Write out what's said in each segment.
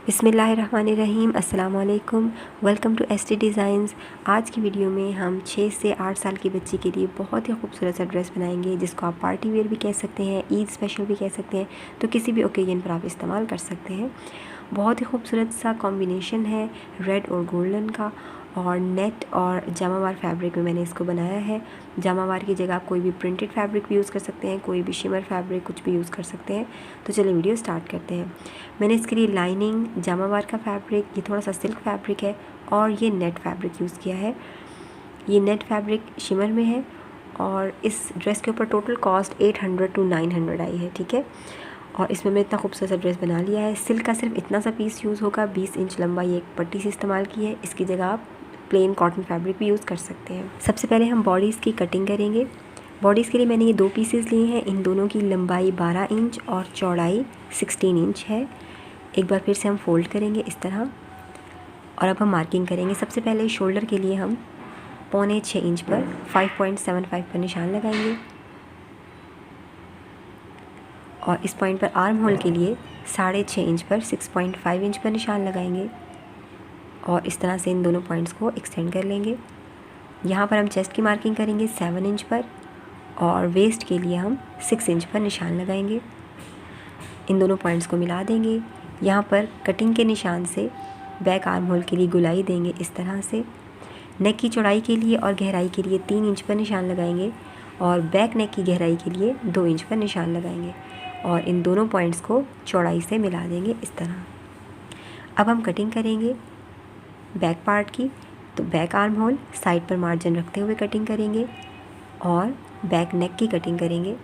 बिस्मिल्लाहिर्रहमानिर्रहीम। अस्सलाम वालेकुम। Welcome to ST designs. आज की वीडियो में हम 6 से 8 साल की बच्ची के लिए बहुत ही खूबसूरत सा ड्रेस बनाएंगे, जिसको आप पार्टी वेयर भी कह सकते हैं, ईद स्पेशल भी कह सकते हैं, तो किसी भी ओकेजन पर आप इस्तेमाल कर सकते हैं। बहुत ही खूबसूरत सा कॉम्बिनेशन है रेड और गोल्डन का, और नेट और जामावार फैब्रिक में मैंने इसको बनाया है। जामावार की जगह आप कोई भी प्रिंटेड फैब्रिक भी यूज़ कर सकते हैं, कोई भी शिमर फैब्रिक कुछ भी यूज़ कर सकते हैं। तो चलिए वीडियो स्टार्ट करते हैं। मैंने इसके लिए लाइनिंग जामावार का फैब्रिक, ये थोड़ा सा सिल्क फैब्रिक है, और ये नेट फैब्रिक यूज़ किया है। ये नेट फैब्रिक शिमर में है, और इस ड्रेस के ऊपर टोटल कॉस्ट 800 to 900 आई है, ठीक है। और इसमें मैं इतना खूबसूरत सा ड्रेस बना लिया है। सिल्क का सिर्फ इतना सा पीस यूज़ होगा, 20 इंच लंबा ये एक पट्टी से इस्तेमाल की है। इसकी जगह आप प्लेन कॉटन फैब्रिक भी यूज़ कर सकते हैं। सबसे पहले हम बॉडीज़ की कटिंग करेंगे। बॉडीज़ के लिए मैंने ये 2 पीसेस लिए हैं। इन दोनों की लंबाई 12 इंच और चौड़ाई 16 इंच है। एक बार फिर से हम फोल्ड करेंगे इस तरह, और अब हम मार्किंग करेंगे। सबसे पहले शोल्डर के लिए हम 6.25 इंच पर 5.75 पर निशान लगाएंगे, और इस पॉइंट पर आर्म होल के लिए 6.5 इंच पर 6.5 इंच पर निशान लगाएंगे, और इस तरह से इन दोनों पॉइंट्स को एक्सटेंड कर लेंगे। यहाँ पर हम चेस्ट की मार्किंग करेंगे 7 इंच पर, और वेस्ट के लिए हम 6 इंच पर निशान लगाएंगे। इन दोनों पॉइंट्स को मिला देंगे। यहाँ पर कटिंग के निशान से बैक आर्म होल के लिए गुलाई देंगे इस तरह से। नेक की चौड़ाई के लिए और गहराई के लिए 3 इंच पर निशान लगाएंगे, और बैक नेक की गहराई के लिए 2 इंच पर निशान लगाएंगे, और इन दोनों पॉइंट्स को चौड़ाई से मिला देंगे इस तरह। अब हम कटिंग करेंगे बैक पार्ट की। तो बैक आर्म होल साइड पर मार्जिन रखते हुए कटिंग करेंगे, और बैक नेक की कटिंग करेंगे।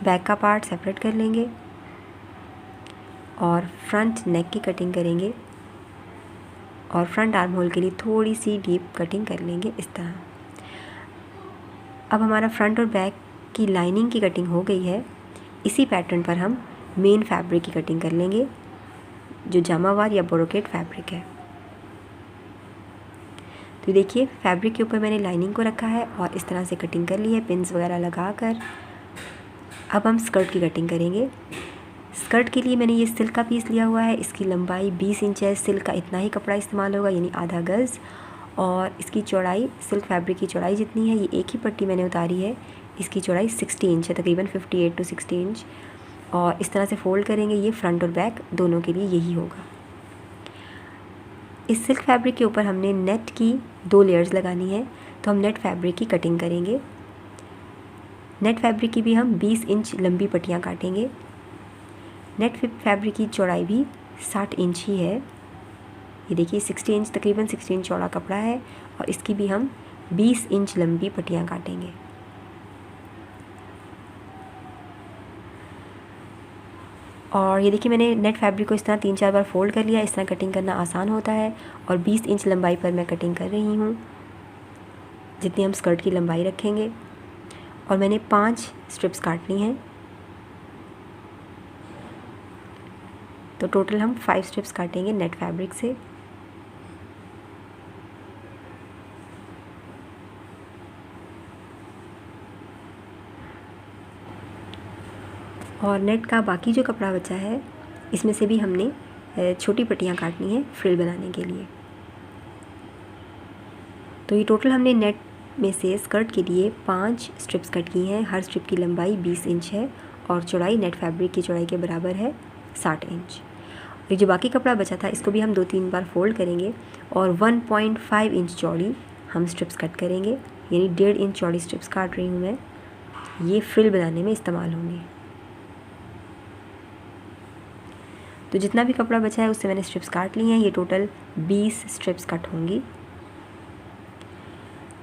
बैक का पार्ट सेपरेट कर लेंगे, और फ्रंट नेक की कटिंग करेंगे, और फ्रंट आर्म होल के लिए थोड़ी सी डीप कटिंग कर लेंगे इस तरह। अब हमारा फ्रंट और बैक की लाइनिंग की कटिंग हो गई है। इसी पैटर्न पर हम मेन फैब्रिक की कटिंग कर लेंगे, जो जामावार या ब्रोकेट फैब्रिक है। तो देखिए, फैब्रिक के ऊपर मैंने लाइनिंग को रखा है और इस तरह से कटिंग कर ली है पिन्स वगैरह लगा कर। अब हम स्कर्ट की कटिंग करेंगे। स्कर्ट के लिए मैंने ये सिल्क का पीस लिया हुआ है। इसकी लंबाई 20 इंच है। सिल्क का इतना ही कपड़ा इस्तेमाल होगा, यानी आधा गज़, और इसकी चौड़ाई सिल्क फैब्रिक की चौड़ाई जितनी है, ये एक ही पट्टी मैंने उतारी है। इसकी चौड़ाई 60 इंच है, तकरीबन 58 to 60 इंच। और इस तरह से फ़ोल्ड करेंगे। ये फ्रंट और बैक दोनों के लिए यही होगा। इस सिल्क फैब्रिक के ऊपर हमने नेट की 2 लेयर्स लगानी है, तो हम नेट फैब्रिक की कटिंग करेंगे। नेट फैब्रिक की भी हम 20 इंच लंबी पट्टियाँ काटेंगे। नेट फैब्रिक की चौड़ाई भी 60 इंच ही है। ये देखिए 60 इंच, तकरीबन 60 इंच चौड़ा कपड़ा है, और इसकी भी हम 20 इंच लंबी पट्टियाँ काटेंगे। और ये देखिए, मैंने नेट फैब्रिक को इस तरह 3-4 बार फोल्ड कर लिया। इस तरह कटिंग करना आसान होता है, और 20 इंच लंबाई पर मैं कटिंग कर रही हूँ, जितनी हम स्कर्ट की लंबाई रखेंगे। और मैंने 5 स्ट्रिप्स काटनी हैं, तो टोटल हम 5 स्ट्रिप्स काटेंगे नेट फैब्रिक से। और नेट का बाकी जो कपड़ा बचा है, इसमें से भी हमने छोटी पट्टियाँ काटनी है फ्रिल बनाने के लिए। तो ये टोटल हमने नेट में से स्कर्ट के लिए 5 स्ट्रिप्स कट की हैं। हर स्ट्रिप की लंबाई 20 इंच है, और चौड़ाई नेट फैब्रिक की चौड़ाई के बराबर है 60 इंच। ये जो बाकी कपड़ा बचा था, इसको भी हम 2-3 बार फोल्ड करेंगे, और 1.5 इंच चौड़ी हम स्ट्रिप्स कट करेंगे, यानी 1.5 इंच चौड़ी स्ट्रिप्स काट रही हूँ मैं। ये फ्रिल बनाने में इस्तेमाल होंगे। तो जितना भी कपड़ा बचा है उससे मैंने स्ट्रिप्स काट ली हैं। ये टोटल 20 स्ट्रिप्स कट होंगी।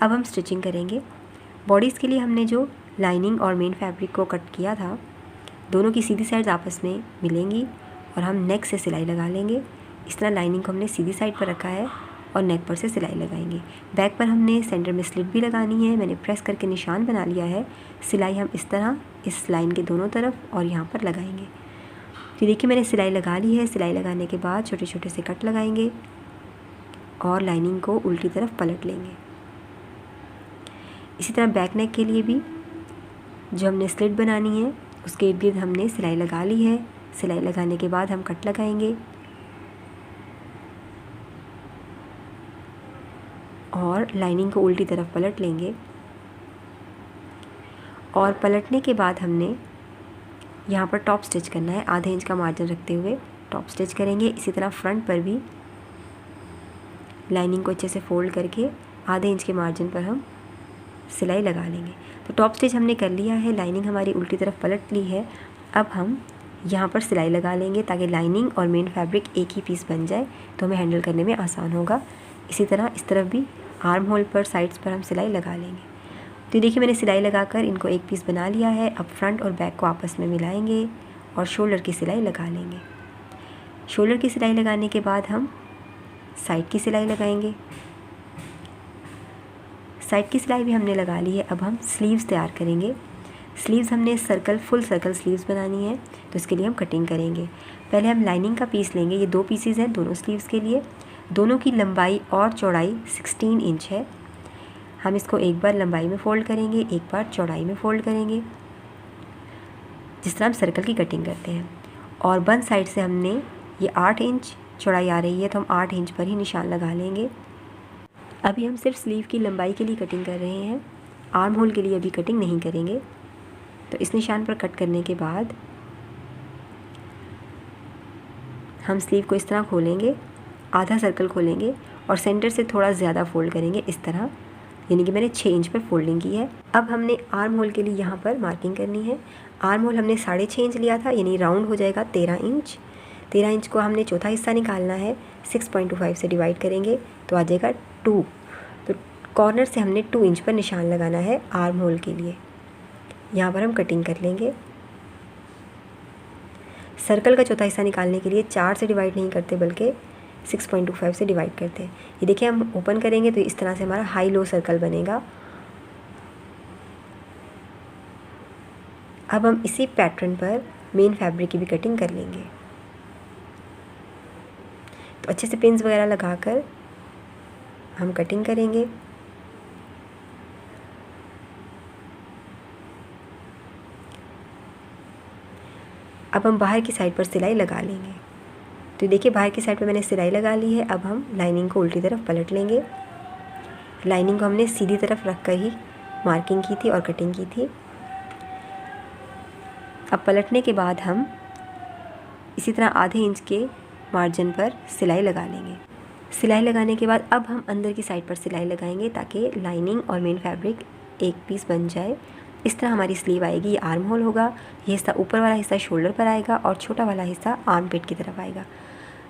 अब हम स्टिचिंग करेंगे। बॉडीज़ के लिए हमने जो लाइनिंग और मेन फैब्रिक को कट किया था, दोनों की सीधी साइड्स आपस में मिलेंगी, और हम नेक से सिलाई लगा लेंगे। इस तरह लाइनिंग को हमने सीधी साइड पर रखा है, और नेक पर से सिलाई लगाएंगे। बैक पर हमने सेंटर में स्लिट भी लगानी है। मैंने प्रेस करके निशान बना लिया है। सिलाई हम इस तरह इस लाइन के दोनों तरफ और यहाँ पर लगाएंगे। तो देखिए, मैंने सिलाई लगा ली है। सिलाई लगाने के बाद छोटे छोटे से कट लगाएंगे, और लाइनिंग को उल्टी तरफ पलट लेंगे। इसी तरह बैक नेक के लिए भी जो हमने स्लिट बनानी है, उसके इर्द गिर्द हमने सिलाई लगा ली है। सिलाई लगाने के बाद हम कट लगाएंगे और लाइनिंग को उल्टी तरफ पलट लेंगे और पलटने के बाद हमने यहाँ पर टॉप स्टिच करना है। आधे इंच का मार्जिन रखते हुए टॉप स्टिच करेंगे। इसी तरह फ्रंट पर भी लाइनिंग को अच्छे से फोल्ड करके आधे इंच के मार्जिन पर हम सिलाई लगा लेंगे। तो टॉप स्टिच हमने कर लिया है, लाइनिंग हमारी उल्टी तरफ पलट ली है। अब हम यहाँ पर सिलाई लगा लेंगे ताकि लाइनिंग और मेन फैब्रिक एक ही पीस बन जाए, तो हमें हैंडल करने में आसान होगा। इसी तरह इस तरफ भी आर्म होल पर साइड्स पर हम सिलाई लगा लेंगे। तो देखिए मैंने सिलाई लगाकर इनको एक पीस बना लिया है। अब फ्रंट और बैक को आपस में मिलाएंगे और शोल्डर की सिलाई लगा लेंगे। शोल्डर की सिलाई लगाने के बाद हम साइड की सिलाई लगाएंगे। साइड की सिलाई भी हमने लगा ली है। अब हम स्लीव्स तैयार करेंगे। स्लीव्स हमने फुल सर्कल स्लीव्स बनानी है, तो इसके लिए हम कटिंग करेंगे। पहले हम लाइनिंग का पीस लेंगे। ये 2 पीसेज हैं दोनों स्लीव्स के लिए। दोनों की लंबाई और चौड़ाई 16 इंच है। हम इसको एक बार लंबाई में फ़ोल्ड करेंगे, एक बार चौड़ाई में फ़ोल्ड करेंगे, जिस तरह हम सर्कल की कटिंग करते हैं। और बंद साइड से हमने ये 8 इंच चौड़ाई आ रही है, तो हम 8 इंच पर ही निशान लगा लेंगे। अभी हम सिर्फ स्लीव की लंबाई के लिए कटिंग कर रहे हैं, आर्म होल के लिए अभी कटिंग नहीं करेंगे। तो इस निशान पर कट करने के बाद हम स्लीव को इस तरह खोलेंगे, आधा सर्कल खोलेंगे और सेंटर से थोड़ा ज़्यादा फोल्ड करेंगे इस तरह, यानी कि मैंने 6 इंच पर फोल्डिंग की है। अब हमने आर्म होल के लिए यहाँ पर मार्किंग करनी है। आर्म होल हमने 6.5 इंच लिया था, यानी राउंड हो जाएगा 13 इंच। 13 इंच को हमने चौथा हिस्सा निकालना है, 6.25 से डिवाइड करेंगे तो आ जाएगा 2। तो कॉर्नर से हमने 2 इंच पर निशान लगाना है आर्म होल के लिए। यहाँ पर हम कटिंग कर लेंगे। सर्कल का चौथा हिस्सा निकालने के लिए 4 से डिवाइड नहीं करते बल्कि 6.25 से डिवाइड करते हैं। ये देखिए हम ओपन करेंगे तो इस तरह से हमारा हाई लो सर्कल बनेगा। अब हम इसी पैटर्न पर मेन फैब्रिक की भी कटिंग कर लेंगे। तो अच्छे से पिन्स वगैरह लगाकर हम कटिंग करेंगे। अब हम बाहर की साइड पर सिलाई लगा लेंगे। तो देखिए बाहर की साइड पर मैंने सिलाई लगा ली है। अब हम लाइनिंग को उल्टी तरफ पलट लेंगे। लाइनिंग को हमने सीधी तरफ रख कर ही मार्किंग की थी और कटिंग की थी। अब पलटने के बाद हम इसी तरह आधे इंच के मार्जिन पर सिलाई लगा लेंगे। सिलाई लगाने के बाद अब हम अंदर की साइड पर सिलाई लगाएंगे ताकि लाइनिंग और मेन फैब्रिक एक पीस बन जाए। इस तरह हमारी स्लीव आएगी। ये आर्म होल होगा, ये हिस्सा ऊपर वाला हिस्सा शोल्डर पर आएगा और छोटा वाला हिस्सा आर्म पिट की तरफ आएगा।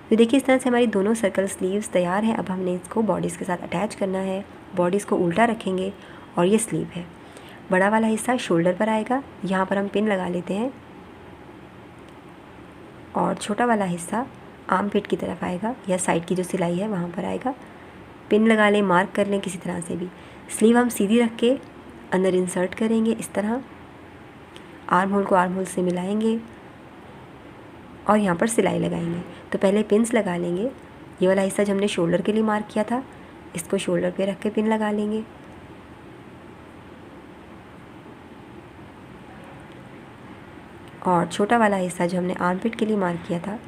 तो देखिए इस तरह से हमारी दोनों सर्कल स्लीव्स तैयार हैं। अब हमने इसको बॉडीज़ के साथ अटैच करना है। बॉडीज़ को उल्टा रखेंगे और ये स्लीव है। बड़ा वाला हिस्सा शोल्डर पर आएगा, यहाँ पर हम पिन लगा लेते हैं और छोटा वाला हिस्सा आर्म पिट की तरफ आएगा या साइड की जो सिलाई है वहाँ पर आएगा। पिन लगा लें, मार्क कर लें किसी तरह से भी। स्लीव हम सीधी रख के अंदर इंसर्ट करेंगे इस तरह। आर्म होल को आर्म होल से मिलाएंगे और यहाँ पर सिलाई लगाएंगे। तो पहले पिन्स लगा लेंगे। ये वाला हिस्सा जो हमने शोल्डर के लिए मार्क किया था, इसको शोल्डर पे रख के पिन लगा लेंगे। और छोटा वाला हिस्सा जो हमने आर्म पिट के लिए मार्क किया था,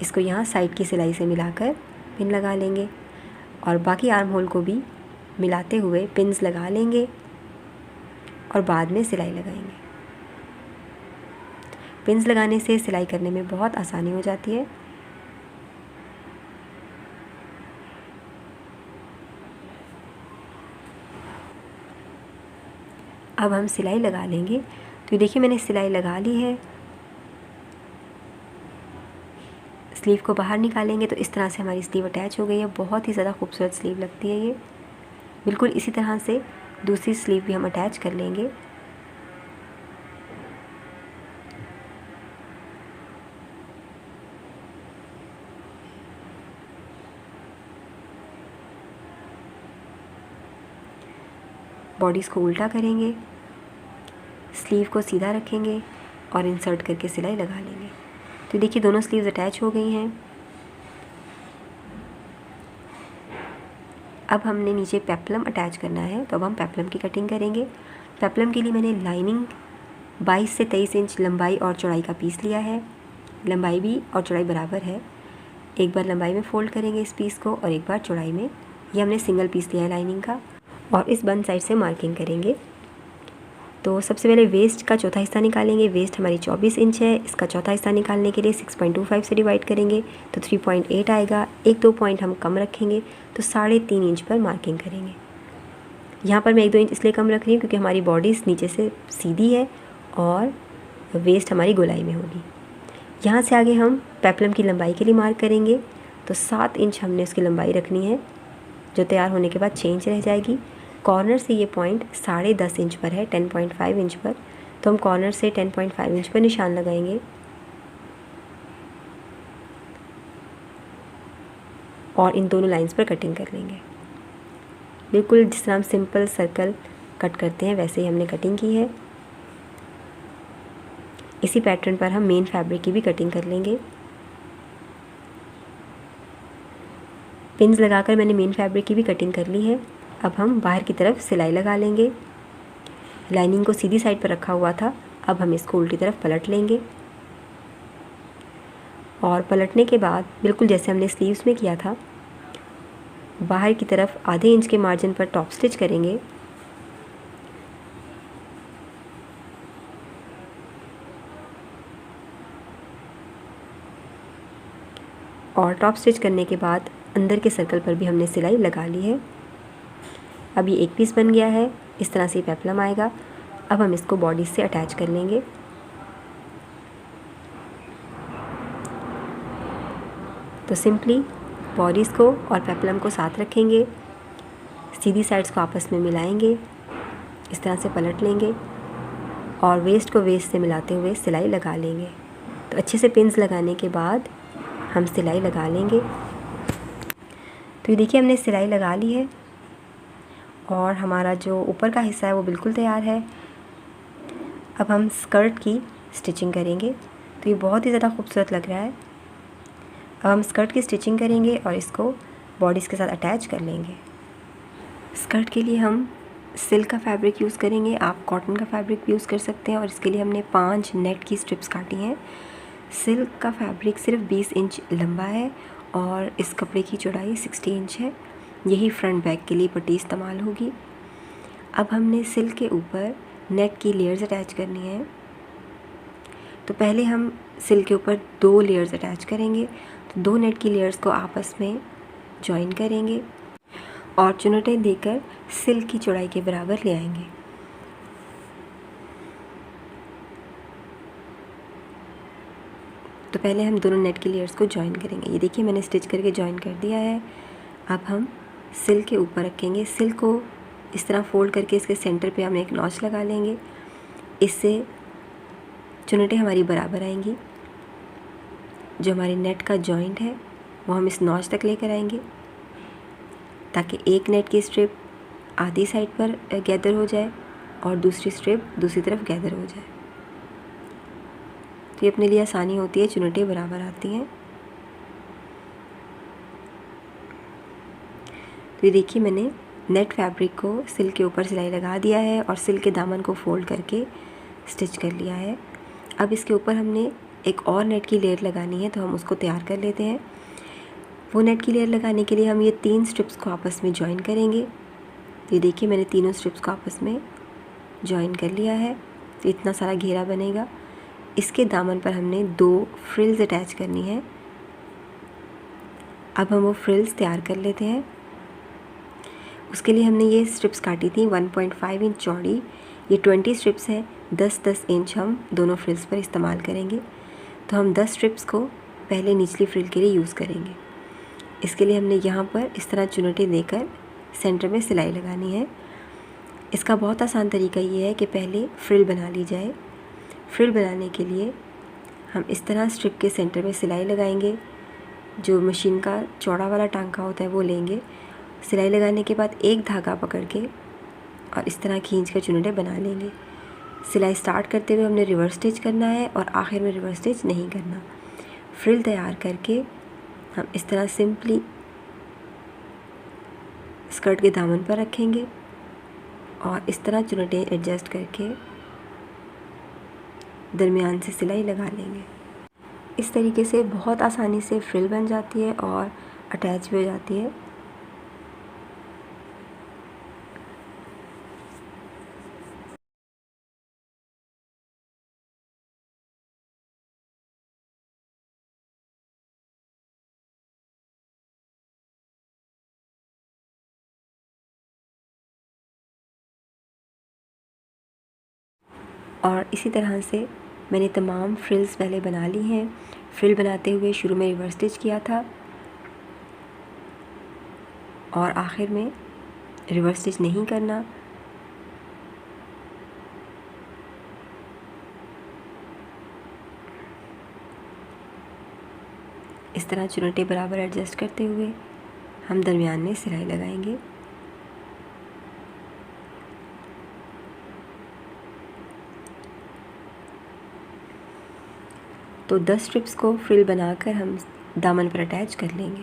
इसको यहाँ साइड की सिलाई से मिलाकर पिन लगा लेंगे और बाकी आर्म होल को भी मिलाते हुए पिन्स लगा लेंगे और बाद में सिलाई लगाएंगे। पिन्स लगाने से सिलाई करने में बहुत आसानी हो जाती है। अब हम सिलाई लगा लेंगे। तो देखिए मैंने सिलाई लगा ली है। स्लीव को बाहर निकालेंगे तो इस तरह से हमारी स्लीव अटैच हो गई है। बहुत ही ज़्यादा खूबसूरत स्लीव लगती है ये। बिल्कुल इसी तरह से दूसरी स्लीव भी हम अटैच कर लेंगे। बॉडीज़ को उल्टा करेंगे, स्लीव को सीधा रखेंगे और इंसर्ट करके सिलाई लगा लेंगे। तो देखिए दोनों स्लीव्स अटैच हो गई हैं। अब हमने नीचे पेप्लम अटैच करना है, तो अब हम पेप्लम की कटिंग करेंगे। पेप्लम के लिए मैंने लाइनिंग 22 से 23 इंच लंबाई और चौड़ाई का पीस लिया है। लंबाई भी और चौड़ाई बराबर है। एक बार लंबाई में फ़ोल्ड करेंगे इस पीस को और एक बार चौड़ाई में। ये हमने सिंगल पीस लिया है लाइनिंग का। और इस बंद साइड से मार्किंग करेंगे। तो सबसे पहले वेस्ट का चौथा हिस्सा निकालेंगे। वेस्ट हमारी 24 इंच है। इसका चौथा हिस्सा निकालने के लिए 6.25 से डिवाइड करेंगे तो 3.8 आएगा। 1-2 पॉइंट हम कम रखेंगे तो 3.5 इंच पर मार्किंग करेंगे। यहाँ पर मैं 1-2 इंच इसलिए कम रख रही हूँ क्योंकि हमारी बॉडी नीचे से सीधी है और वेस्ट हमारी गोलाई में होगी। यहाँ से आगे हम पेप्लम की लंबाई के लिए मार्क करेंगे तो 7 इंच हमने उसकी लंबाई रखनी है, जो तैयार होने के बाद 6 इंच रह जाएगी। कॉर्नर से ये पॉइंट 10.5 इंच पर है, 10.5 इंच पर, तो हम कॉर्नर से 10.5 इंच पर निशान लगाएंगे और इन दोनों लाइंस पर कटिंग कर लेंगे। बिल्कुल जिस तरह हम सिंपल सर्कल कट करते हैं वैसे ही हमने कटिंग की है। इसी पैटर्न पर हम मेन फैब्रिक की भी कटिंग कर लेंगे। पिन्स लगाकर मैंने मेन फैब्रिक की भी कटिंग कर ली है। अब हम बाहर की तरफ सिलाई लगा लेंगे। लाइनिंग को सीधी साइड पर रखा हुआ था, अब हम इसको उल्टी तरफ पलट लेंगे और पलटने के बाद बिल्कुल जैसे हमने स्लीव्स में किया था, बाहर की तरफ आधे इंच के मार्जिन पर टॉप स्टिच करेंगे। और टॉप स्टिच करने के बाद अंदर के सर्कल पर भी हमने सिलाई लगा ली है। अब ये एक पीस बन गया है। इस तरह से पेप्लम आएगा। अब हम इसको बॉडी से अटैच कर लेंगे। तो सिंपली बॉडीज़ को और पेप्लम को साथ रखेंगे, सीधी साइड्स को आपस में मिलाएंगे, इस तरह से पलट लेंगे और वेस्ट को वेस्ट से मिलाते हुए सिलाई लगा लेंगे। तो अच्छे से पिन्स लगाने के बाद हम सिलाई लगा लेंगे। तो ये देखिए हमने सिलाई लगा ली है और हमारा जो ऊपर का हिस्सा है वो बिल्कुल तैयार है। अब हम स्कर्ट की स्टिचिंग करेंगे। तो ये बहुत ही ज़्यादा खूबसूरत लग रहा है। अब हम स्कर्ट की स्टिचिंग करेंगे और इसको बॉडीज़ के साथ अटैच कर लेंगे। स्कर्ट के लिए हम सिल्क का फैब्रिक यूज़ करेंगे, आप कॉटन का फैब्रिक भी यूज़ कर सकते हैं। और इसके लिए हमने 5 नेट की स्ट्रिप्स काटी हैं। सिल्क का फैब्रिक सिर्फ 20 इंच लंबा है और इस कपड़े की चौड़ाई 60 इंच है। यही फ्रंट बैक के लिए पट्टी इस्तेमाल होगी। अब हमने सिल्क के ऊपर नेट की लेयर्स अटैच करनी है। तो पहले हम सिल्क के ऊपर 2 लेयर्स अटैच करेंगे। तो 2 नेट की लेयर्स को आपस में जॉइन करेंगे और चुनटें देकर सिल्क की चौड़ाई के बराबर ले आएंगे। तो पहले हम दोनों नेट की लेयर्स को जॉइन करेंगे। ये देखिए मैंने स्टिच करके जॉइन कर दिया है। अब हम सिल्क के ऊपर रखेंगे। सिल्क को इस तरह फोल्ड करके इसके सेंटर पे हमने एक नॉच लगा लेंगे। इससे चुनटें हमारी बराबर आएंगी। जो हमारी नेट का जॉइंट है वो हम इस नॉच तक लेकर आएंगे ताकि एक नेट की स्ट्रिप आधी साइड पर गैदर हो जाए और दूसरी स्ट्रिप दूसरी तरफ गैदर हो जाए। तो ये अपने लिए आसानी होती है, चुनटें बराबर आती हैं। तो ये देखिए मैंने नेट फैब्रिक को सिल्क के ऊपर सिलाई लगा दिया है और सिल्क के दामन को फोल्ड करके स्टिच कर लिया है। अब इसके ऊपर हमने एक और नेट की लेयर लगानी है, तो हम उसको तैयार कर लेते हैं। वो नेट की लेयर लगाने के लिए हम ये 3 स्ट्रिप्स को आपस में जॉइन करेंगे। तो ये देखिए मैंने तीनों स्ट्रिप्स को आपस में जॉइन कर लिया है। तो इतना सारा घेरा बनेगा। इसके दामन पर हमने 2 फ्रिल्स अटैच करनी है। अब हम वो फ्रिल्स तैयार कर लेते हैं। उसके लिए हमने ये स्ट्रिप्स काटी थी 1.5 इंच चौड़ी। ये 20 स्ट्रिप्स हैं। 10-10 इंच हम दोनों फ्रिल्स पर इस्तेमाल करेंगे। तो हम 10 स्ट्रिप्स को पहले निचली फ्रिल के लिए यूज़ करेंगे। इसके लिए हमने यहाँ पर इस तरह चुनटें देकर सेंटर में सिलाई लगानी है। इसका बहुत आसान तरीका ये है कि पहले फ्रिल बना ली जाए। फ्रिल बनाने के लिए हम इस तरह स्ट्रिप के सेंटर में सिलाई लगाएंगे। जो मशीन का चौड़ा वाला टांका होता है वो लेंगे। सिलाई लगाने के बाद एक धागा पकड़ के और इस तरह खींच कर चुनटें बना लेंगे। सिलाई स्टार्ट करते हुए हमने रिवर्स स्टिच करना है और आखिर में रिवर्स स्टिच नहीं करना। फ्रिल तैयार करके हम इस तरह सिंपली स्कर्ट के दामन पर रखेंगे और इस तरह चुनटें एडजस्ट करके दरमियान से सिलाई लगा लेंगे। इस तरीके से बहुत आसानी से फ्रिल बन जाती है और अटैच भी हो जाती है। और इसी तरह से मैंने तमाम फ्रिल्स पहले बना ली हैं। फ्रिल बनाते हुए शुरू में रिवर्स स्टिच किया था और आखिर में रिवर्स स्टिच नहीं करना। इस तरह चुनटे बराबर एडजस्ट करते हुए हम दरमियान में सिलाई लगाएंगे। तो 10 स्ट्रिप्स को फ्रिल बनाकर हम दामन पर अटैच कर लेंगे।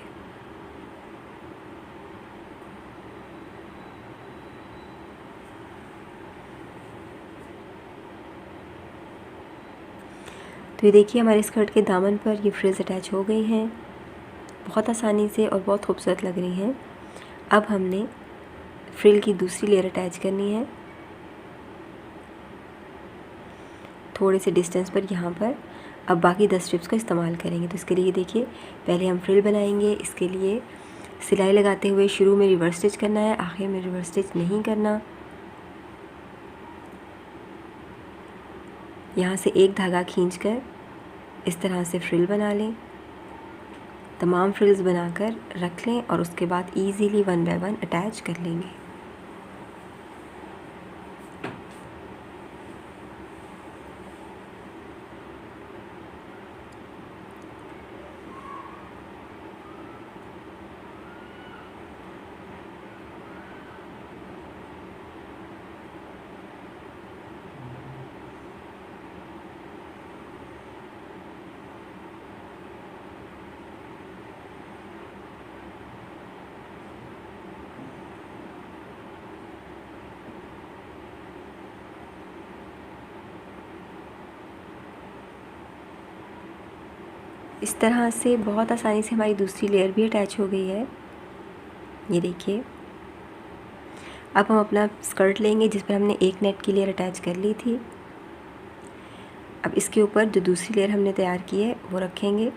तो ये देखिए हमारे स्कर्ट के दामन पर ये फ्रिल्स अटैच हो गई हैं बहुत आसानी से और बहुत खूबसूरत लग रही हैं। अब हमने फ्रिल की दूसरी लेयर अटैच करनी है थोड़े से डिस्टेंस पर यहाँ पर। अब बाकी 10 स्ट्रिप्स का इस्तेमाल करेंगे। तो इसके लिए देखिए पहले हम फ्रिल बनाएंगे। इसके लिए सिलाई लगाते हुए शुरू में रिवर्स स्टिच करना है, आखिर में रिवर्स स्टिच नहीं करना। यहाँ से एक धागा खींचकर इस तरह से फ्रिल बना लें। तमाम फ्रिल्स बनाकर रख लें और उसके बाद इजीली 1 बाय 1 अटैच कर लेंगे। इस तरह से बहुत आसानी से हमारी दूसरी लेयर भी अटैच हो गई है। ये देखिए अब हम अपना स्कर्ट लेंगे जिस पर हमने एक नेट की लेयर अटैच कर ली थी। अब इसके ऊपर जो दूसरी लेयर हमने तैयार की है वो रखेंगे।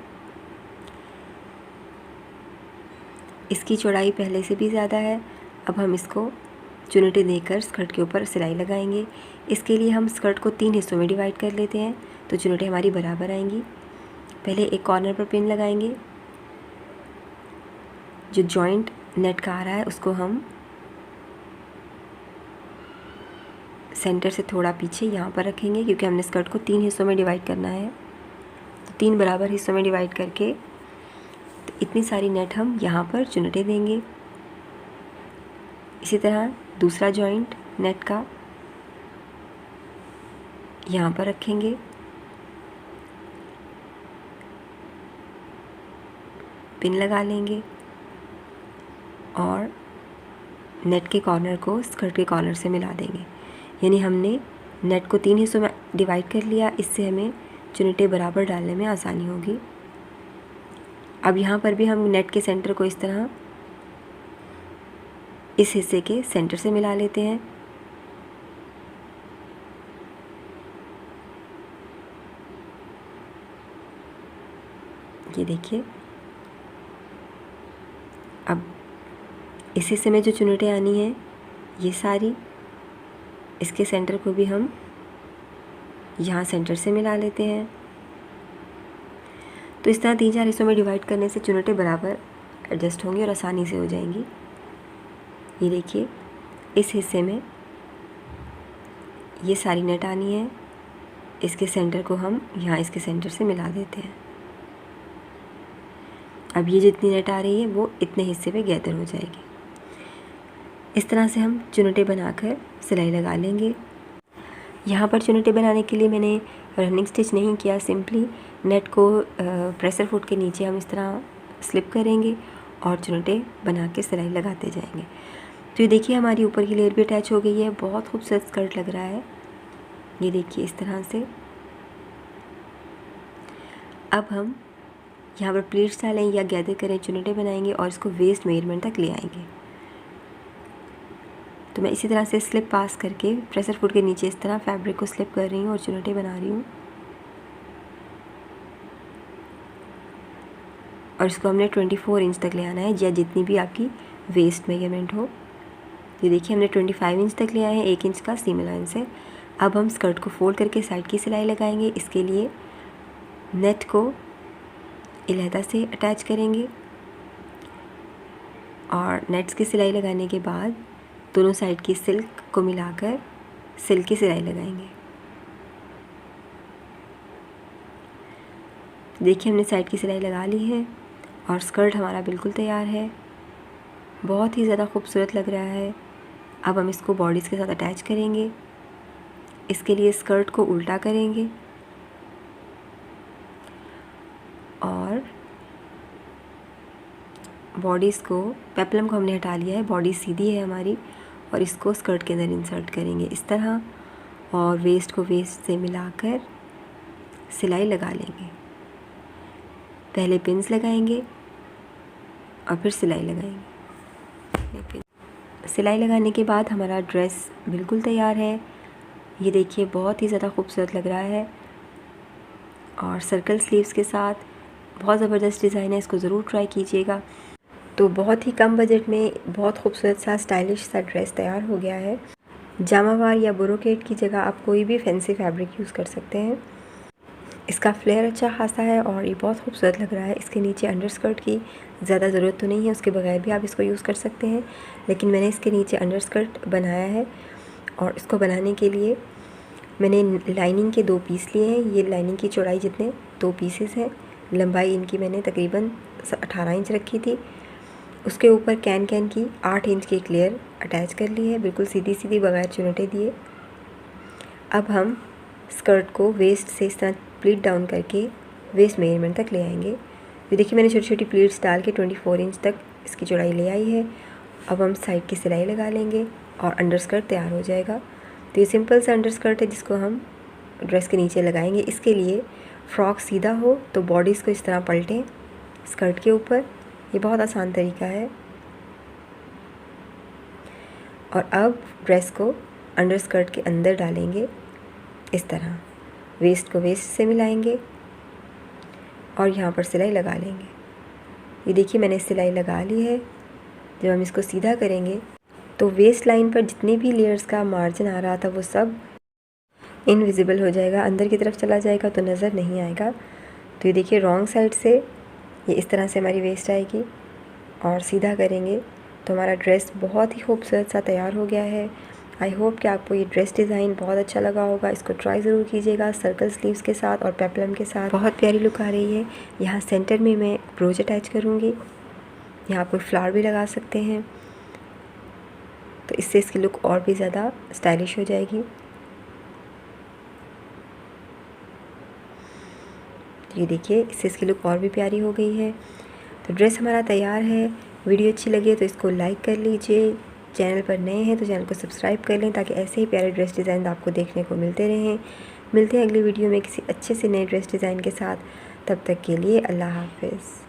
इसकी चौड़ाई पहले से भी ज़्यादा है। अब हम इसको चुनटे देकर स्कर्ट के ऊपर सिलाई लगाएंगे। इसके लिए हम स्कर्ट को 3 हिस्सों में डिवाइड कर लेते हैं तो चुनटे हमारी बराबर आएंगी। पहले एक कॉर्नर पर पिन लगाएंगे। जो जॉइंट नेट का आ रहा है उसको हम सेंटर से थोड़ा पीछे यहाँ पर रखेंगे क्योंकि हमने स्कर्ट को 3 हिस्सों में डिवाइड करना है। तो 3 बराबर हिस्सों में डिवाइड करके तो इतनी सारी नेट हम यहाँ पर चुनटे देंगे। इसी तरह दूसरा जॉइंट नेट का यहाँ पर रखेंगे। पिन लगा लेंगे और नेट के कॉर्नर को स्कर्ट के कॉर्नर से मिला देंगे। यानी हमने नेट को 3 हिस्सों में डिवाइड कर लिया। इससे हमें चुनटे बराबर डालने में आसानी होगी। अब यहाँ पर भी हम नेट के सेंटर को इस तरह इस हिस्से के सेंटर से मिला लेते हैं। ये देखिए अब इस हिस्से में जो चुनटे आनी है ये सारी इसके सेंटर को भी हम यहाँ सेंटर से मिला लेते हैं। तो इस तरह 3-4 हिस्सों में डिवाइड करने से चुनटे बराबर एडजस्ट होंगी और आसानी से हो जाएंगी। ये देखिए इस हिस्से में ये सारी नेट आनी है। इसके सेंटर को हम यहाँ इसके सेंटर से मिला देते हैं। अब ये जितनी नेट आ रही है वो इतने हिस्से पे गैदर हो जाएगी। इस तरह से हम चुनटे बनाकर सिलाई लगा लेंगे। यहाँ पर चुनटे बनाने के लिए मैंने रनिंग स्टिच नहीं किया, सिंपली नेट को प्रेशर फुट के नीचे हम इस तरह स्लिप करेंगे और चुनटे बना के सिलाई लगाते जाएंगे। तो ये देखिए हमारी ऊपर की लेयर भी अटैच हो गई है। बहुत खूबसूरत स्कर्ट लग रहा है। ये देखिए इस तरह से। अब हम यहाँ पर प्लीट्स डालें या गैदर करें चुनटे बनाएंगे और इसको वेस्ट मेजरमेंट तक ले आएंगे। तो मैं इसी तरह से स्लिप पास करके प्रेशर फुट के नीचे इस तरह फैब्रिक को स्लिप कर रही हूँ और चुनटे बना रही हूँ। और इसको हमने 24 इंच तक ले आना है या जितनी भी आपकी वेस्ट मेजरमेंट हो। ये देखिए हमने 25 इंच तक ले आए हैं 1 इंच का सीम अलाउंस से। अब हम स्कर्ट को फोल्ड करके साइड की सिलाई लगाएंगे। इसके लिए नेट को अलहदा से अटैच करेंगे और नेट्स की सिलाई लगाने के बाद दोनों साइड की सिल्क को मिलाकर सिल्क की सिलाई लगाएंगे। देखिए हमने साइड की सिलाई लगा ली है और स्कर्ट हमारा बिल्कुल तैयार है। बहुत ही ज़्यादा खूबसूरत लग रहा है। अब हम इसको बॉडीज़ के साथ अटैच करेंगे। इसके लिए स्कर्ट को उल्टा करेंगे और बॉडीज़ को, पेप्लम को हमने हटा लिया है, बॉडी सीधी है हमारी, और इसको स्कर्ट के अंदर इंसर्ट करेंगे इस तरह और वेस्ट को वेस्ट से मिलाकर सिलाई लगा लेंगे। पहले पिन्स लगाएंगे और फिर सिलाई लगाएंगे। सिलाई लगाने के बाद हमारा ड्रेस बिल्कुल तैयार है। ये देखिए बहुत ही ज़्यादा खूबसूरत लग रहा है और सर्कल स्लीव्स के साथ बहुत ज़बरदस्त डिज़ाइन है। इसको ज़रूर ट्राई कीजिएगा। तो बहुत ही कम बजट में बहुत खूबसूरत सा स्टाइलिश सा ड्रेस तैयार हो गया है। जामावार या ब्रोकेड की जगह आप कोई भी फैंसी फैब्रिक यूज़ कर सकते हैं। इसका फ्लेयर अच्छा खासा है और ये बहुत खूबसूरत लग रहा है। इसके नीचे अंडरस्कर्ट की ज़्यादा ज़रूरत तो नहीं है, उसके बगैर भी आप इसको यूज़ कर सकते हैं, लेकिन मैंने इसके नीचे अंडरस्कर्ट बनाया है। और इसको बनाने के लिए मैंने लाइनिंग के 2 पीस लिए हैं। ये लाइनिंग की चौड़ाई जितने 2 पीसेस हैं। लंबाई इनकी मैंने तकरीबन 18 इंच रखी थी। उसके ऊपर कैन की 8 इंच की एक लेयर अटैच कर ली है, बिल्कुल सीधी सीधी बगैर चुनटे दिए। अब हम स्कर्ट को वेस्ट से इस तरह प्लीट डाउन करके वेस्ट मेजरमेंट तक ले आएंगे। तो देखिए मैंने छोटी छोटी प्लीट्स डाल के 24 इंच तक इसकी चौड़ाई ले आई है। अब हम साइड की सिलाई लगा लेंगे और अंडरस्कर्ट तैयार हो जाएगा। तो ये सिंपल सा अंडरस्कर्ट है जिसको हम ड्रेस के नीचे लगाएंगे। इसके लिए फ्रॉक सीधा हो तो बॉडीज़ को इस तरह पलटें स्कर्ट के ऊपर। ये बहुत आसान तरीका है। और अब ड्रेस को अंडरस्कर्ट के अंदर डालेंगे इस तरह, वेस्ट को वेस्ट से मिलाएंगे और यहाँ पर सिलाई लगा लेंगे। ये देखिए मैंने सिलाई लगा ली है। जब हम इसको सीधा करेंगे तो वेस्ट लाइन पर जितने भी लेयर्स का मार्जिन आ रहा था वो सब इनविजिबल हो जाएगा, अंदर की तरफ चला जाएगा तो नज़र नहीं आएगा। तो ये देखिए रॉन्ग साइड से ये इस तरह से हमारी वेस्ट आएगी और सीधा करेंगे तो हमारा ड्रेस बहुत ही खूबसूरत सा तैयार हो गया है। आई होप कि आपको ये ड्रेस डिज़ाइन बहुत अच्छा लगा होगा। इसको ट्राई ज़रूर कीजिएगा सर्कल स्लीव्स के साथ और पेप्लम के साथ। बहुत प्यारी लुक आ रही है। यहाँ सेंटर में मैं ब्रोच अटैच करूँगी। यहाँ आप कोई फ्लावर भी लगा सकते हैं तो इससे इसकी लुक और भी ज़्यादा स्टाइलिश हो जाएगी। ये देखिए इससे इसकी लुक और भी प्यारी हो गई है। तो ड्रेस हमारा तैयार है। वीडियो अच्छी लगे तो इसको लाइक कर लीजिए। चैनल पर नए हैं तो चैनल को सब्सक्राइब कर लें ताकि ऐसे ही प्यारे ड्रेस डिज़ाइन आपको देखने को मिलते रहें। मिलते हैं अगली वीडियो में किसी अच्छे से नए ड्रेस डिज़ाइन के साथ। तब तक के लिए अल्लाह हाफ़िज़।